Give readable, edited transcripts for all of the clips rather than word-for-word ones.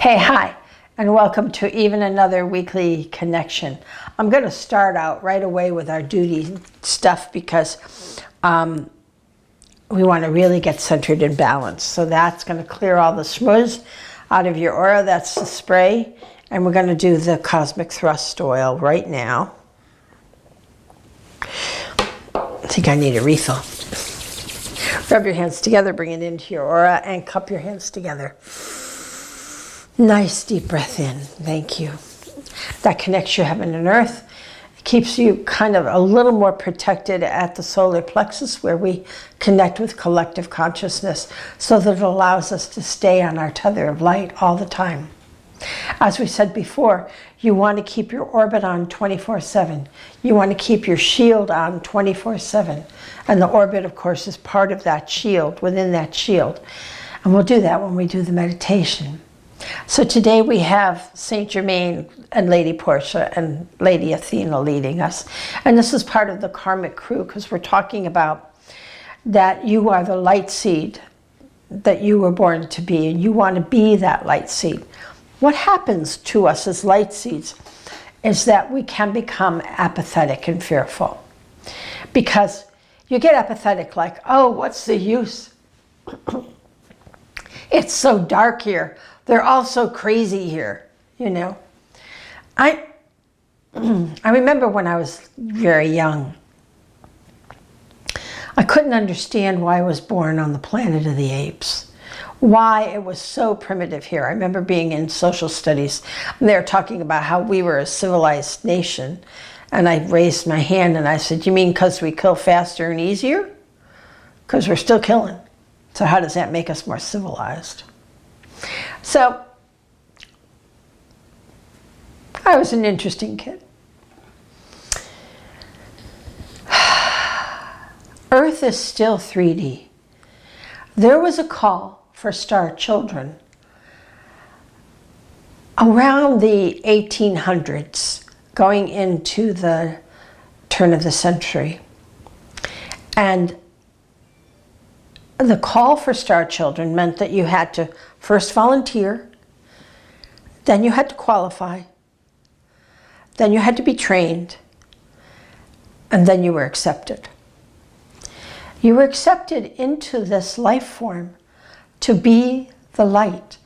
Hey, hi, and welcome to even another weekly connection. I'm going to start out right away with our duty stuff because we want to really get centered and balanced. So that's going to clear all the schmuzz out of your aura. That's the spray. And we're going to do the Cosmic Thrust oil right now. I think I need a refill. Rub your hands together, bring it into your aura, and cup your hands together. Nice deep breath in. Thank you. That connects your heaven and earth. It keeps you kind of a little more protected at the solar plexus where we connect with collective consciousness so that it allows us to stay on our tether of light all the time. As we said before, you want to keep your orbit on 24/7. You want to keep your shield on 24/7. And the orbit, of course, is part of that shield, within that shield. And we'll do that when we do the meditation. So today we have Saint Germain and Lady Portia and Lady Athena leading us. And this is part of the karmic crew because we're talking about that you are the light seed that you were born to be, and you want to be that light seed. What happens to us as light seeds is that we can become apathetic and fearful. Because you get apathetic like, oh, what's the use? It's so dark here. They're all so crazy here, you know. I remember when I was very young, I couldn't understand why I was born on the planet of the apes. Why it was so primitive here. I remember being in social studies, and they were talking about how we were a civilized nation. And I raised my hand and I said, you mean because we kill faster and easier? Because we're still killing. So how does that make us more civilized? So, I was an interesting kid. Earth is still 3D. There was a call for star children around the 1800s, going into the turn of the century. And the call for star children meant that you had to first volunteer, then you had to qualify, then you had to be trained, and then you were accepted. You were accepted into this life form to be the light.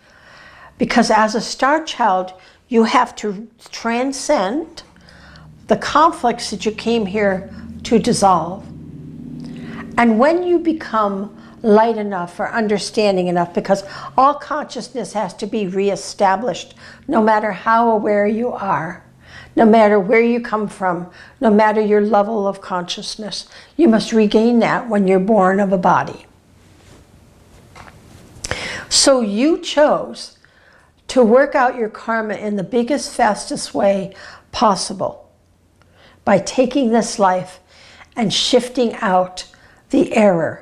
Because as a star child, you have to transcend the conflicts that you came here to dissolve. And when you become light enough or understanding enough, because all consciousness has to be reestablished, no matter how aware you are, no matter where you come from, no matter your level of consciousness, you must regain that when you're born of a body. So you chose to work out your karma in the biggest, fastest way possible by taking this life and shifting out the error,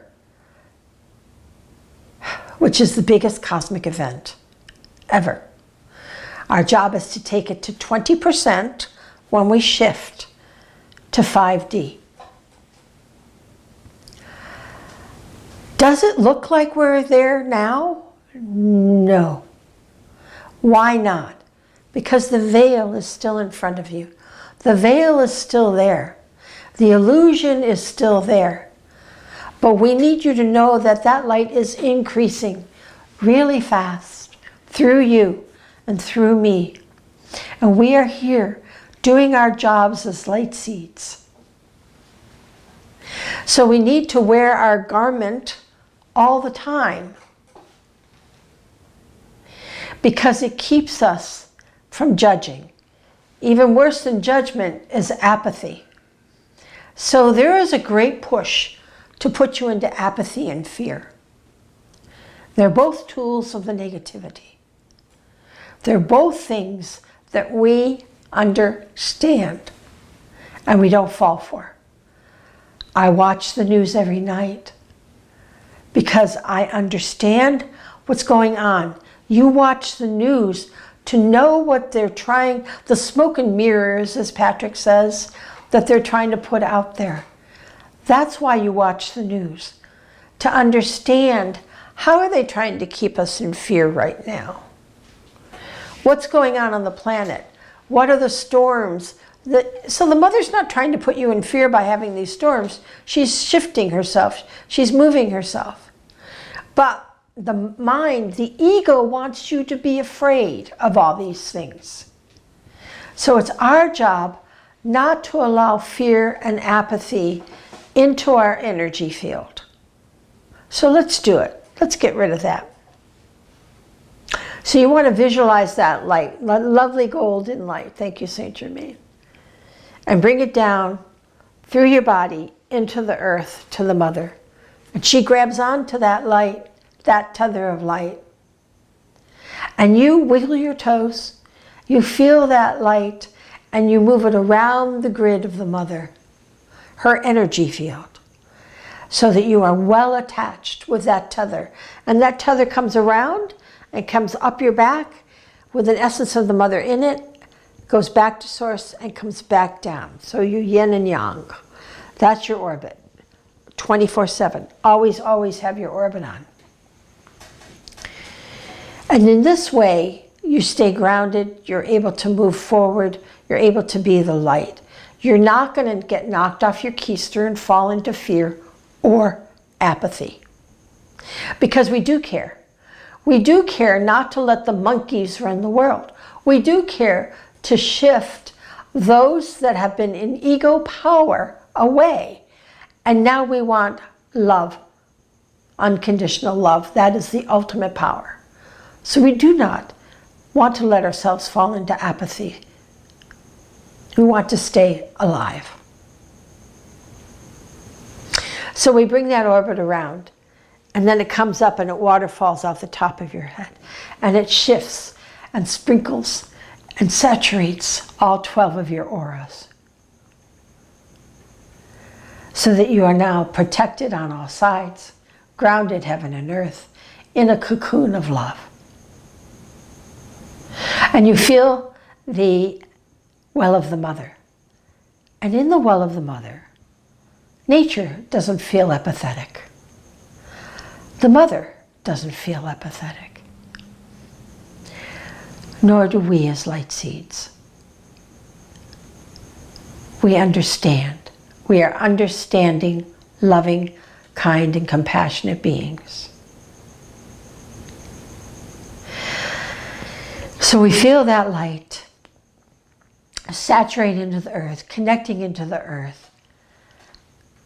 which is the biggest cosmic event ever. Our job is to take it to 20% when we shift to 5D. Does it look like we're there now? No. Why not? Because the veil is still in front of you. The veil is still there. The illusion is still there. But we need you to know that that light is increasing really fast through you and through me. And we are here doing our jobs as light seeds. So we need to wear our garment all the time because it keeps us from judging. Even worse than judgment is apathy. So there is a great push to put you into apathy and fear. They're both tools of the negativity. They're both things that we understand and we don't fall for. I watch the news every night because I understand what's going on. You watch the news to know what they're trying, the smoke and mirrors, as Patrick says, that they're trying to put out there. That's why you watch the news, to understand how are they trying to keep us in fear right now. What's going on the planet? What are the storms? So the mother's not trying to put you in fear by having these storms. She's shifting herself. She's moving herself. But the mind, the ego, wants you to be afraid of all these things. So it's our job not to allow fear and apathy into our energy field. So let's do it. Let's get rid of that. So you want to visualize that light, lovely golden light. Thank you, Saint Germain. And bring it down through your body into the earth, to the mother. And she grabs onto that light, that tether of light. And you wiggle your toes, you feel that light, and you move it around the grid of the mother, her energy field, so that you are well attached with that tether. And that tether comes around and comes up your back with an essence of the mother in it, goes back to source and comes back down. So you yin and yang. That's your orbit, 24/7. Always, always have your orbit on. And in this way, you stay grounded, you're able to move forward, you're able to be the light. You're not going to get knocked off your keister and fall into fear or apathy. Because we do care. We do care not to let the monkeys run the world. We do care to shift those that have been in ego power away. And now we want love, unconditional love. That is the ultimate power. So we do not want to let ourselves fall into apathy. We want to stay alive. So we bring that orbit around, and then it comes up and it waterfalls off the top of your head. And it shifts and sprinkles and saturates all 12 of your auras. So that you are now protected on all sides, grounded heaven and earth, in a cocoon of love. And you feel the well of the mother. And in the well of the mother, nature doesn't feel apathetic. The mother doesn't feel apathetic. Nor do we as light seeds. We understand. We are understanding, loving, kind, and compassionate beings. So we feel that light saturate into the earth, connecting into the earth.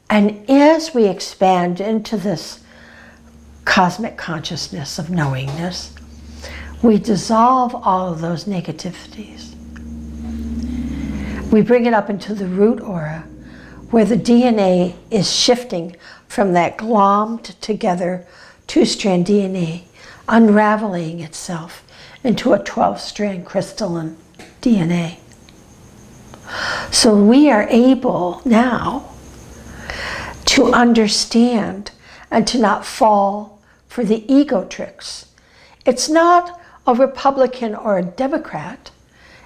And as we expand into this cosmic consciousness of knowingness, we dissolve all of those negativities. We bring it up into the root aura, where the DNA is shifting from that glommed together 2-strand DNA, unraveling itself into a 12-strand crystalline DNA. So we are able now to understand and to not fall for the ego tricks. It's not a Republican or a Democrat.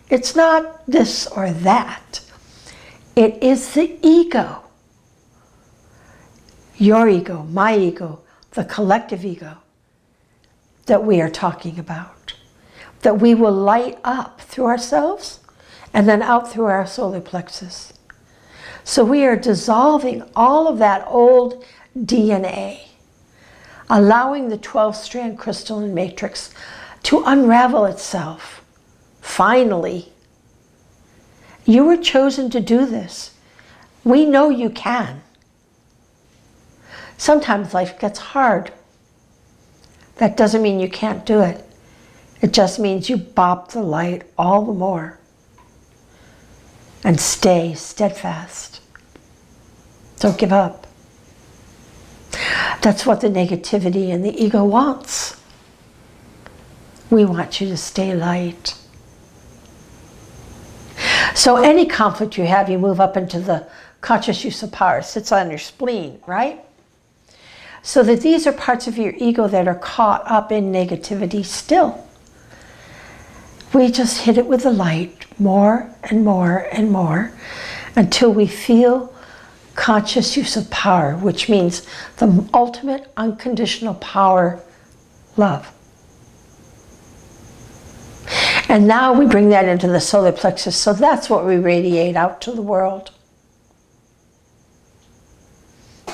It's not this or that. It is the ego. Your ego, my ego, the collective ego that we are talking about. That we will light up through ourselves and then out through our solar plexus. So we are dissolving all of that old DNA, allowing the 12-strand crystalline matrix to unravel itself. Finally, you were chosen to do this. We know you can. Sometimes life gets hard. That doesn't mean you can't do it. It just means you bop the light all the more. And stay steadfast. Don't give up. That's what the negativity and the ego wants. We want you to stay light. So any conflict you have, you move up into the conscious use of power. It sits on your spleen, right? So that these are parts of your ego that are caught up in negativity still. We just hit it with the light more and more and more until we feel conscious use of power, which means the ultimate unconditional power, love. And now we bring that into the solar plexus, so that's what we radiate out to the world.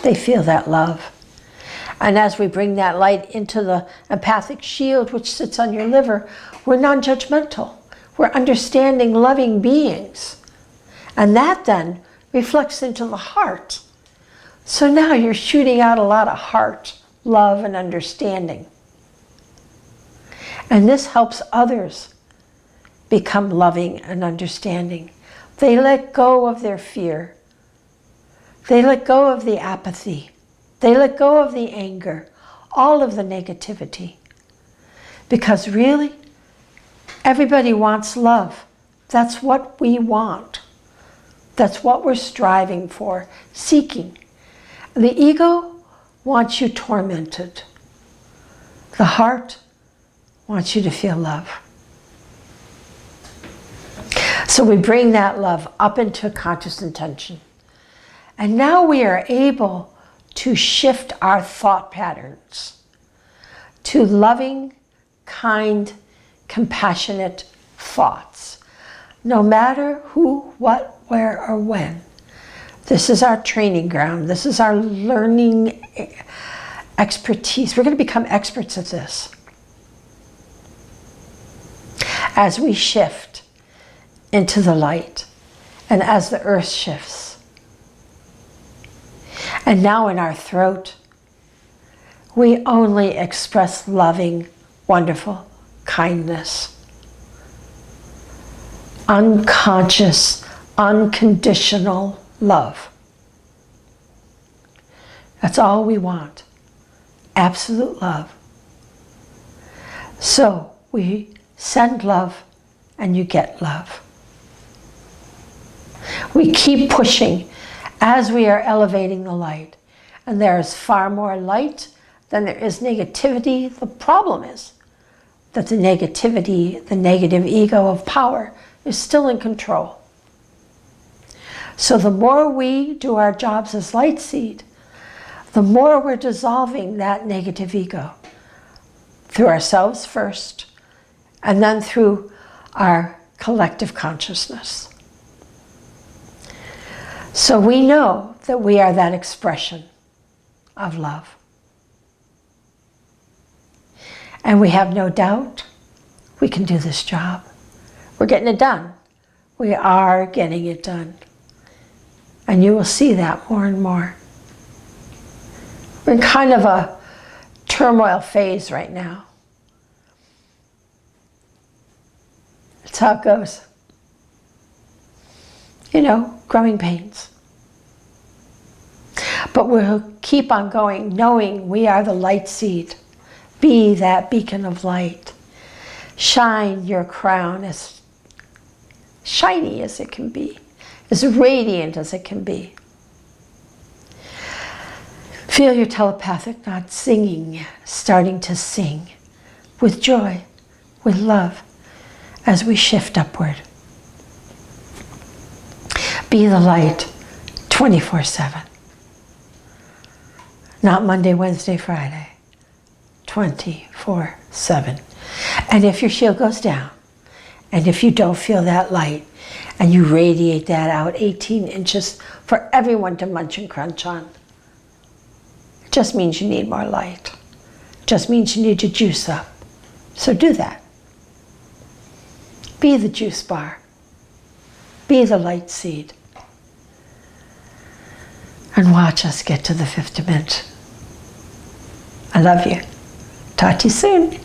They feel that love. And as we bring that light into the empathic shield, which sits on your liver, we're non-judgmental. We're understanding, loving beings. And that then reflects into the heart. So now you're shooting out a lot of heart, love, and understanding. And this helps others become loving and understanding. They let go of their fear. They let go of the apathy. They let go of the anger, all of the negativity. Because really, everybody wants love. That's what we want. That's what we're striving for, seeking. The ego wants you tormented. The heart wants you to feel love. So we bring that love up into conscious intention. And now we are able to shift our thought patterns to loving, kind, compassionate thoughts. No matter who, what, where, or when. This is our training ground. This is our learning expertise. We're going to become experts at this. As we shift into the light and as the earth shifts. And now in our throat, we only express loving, wonderful kindness. Unconscious, unconditional love. That's all we want. Absolute love. So we send love and you get love. We keep pushing as we are elevating the light. And there is far more light than there is negativity. The problem is that the negativity, the negative ego of power, is still in control. So the more we do our jobs as light seed, the more we're dissolving that negative ego through ourselves first, and then through our collective consciousness. So we know that we are that expression of love. And we have no doubt we can do this job. We're getting it done. We are getting it done. And you will see that more and more. We're in kind of a turmoil phase right now. That's how it goes. You know, growing pains. But we'll keep on going, knowing we are the light seed. Be that beacon of light. Shine your crown as shiny as it can be, as radiant as it can be. Feel your telepathic knot singing, starting to sing with joy, with love, as we shift upward. Be the light 24/7. Not Monday, Wednesday, Friday. 24/7. And if your shield goes down, and if you don't feel that light, and you radiate that out 18 inches for everyone to munch and crunch on, it just means you need more light. It just means you need to juice up. So do that. Be the juice bar. Be the light seed. And watch us get to the 5th dimension. I love you. Talk to you soon.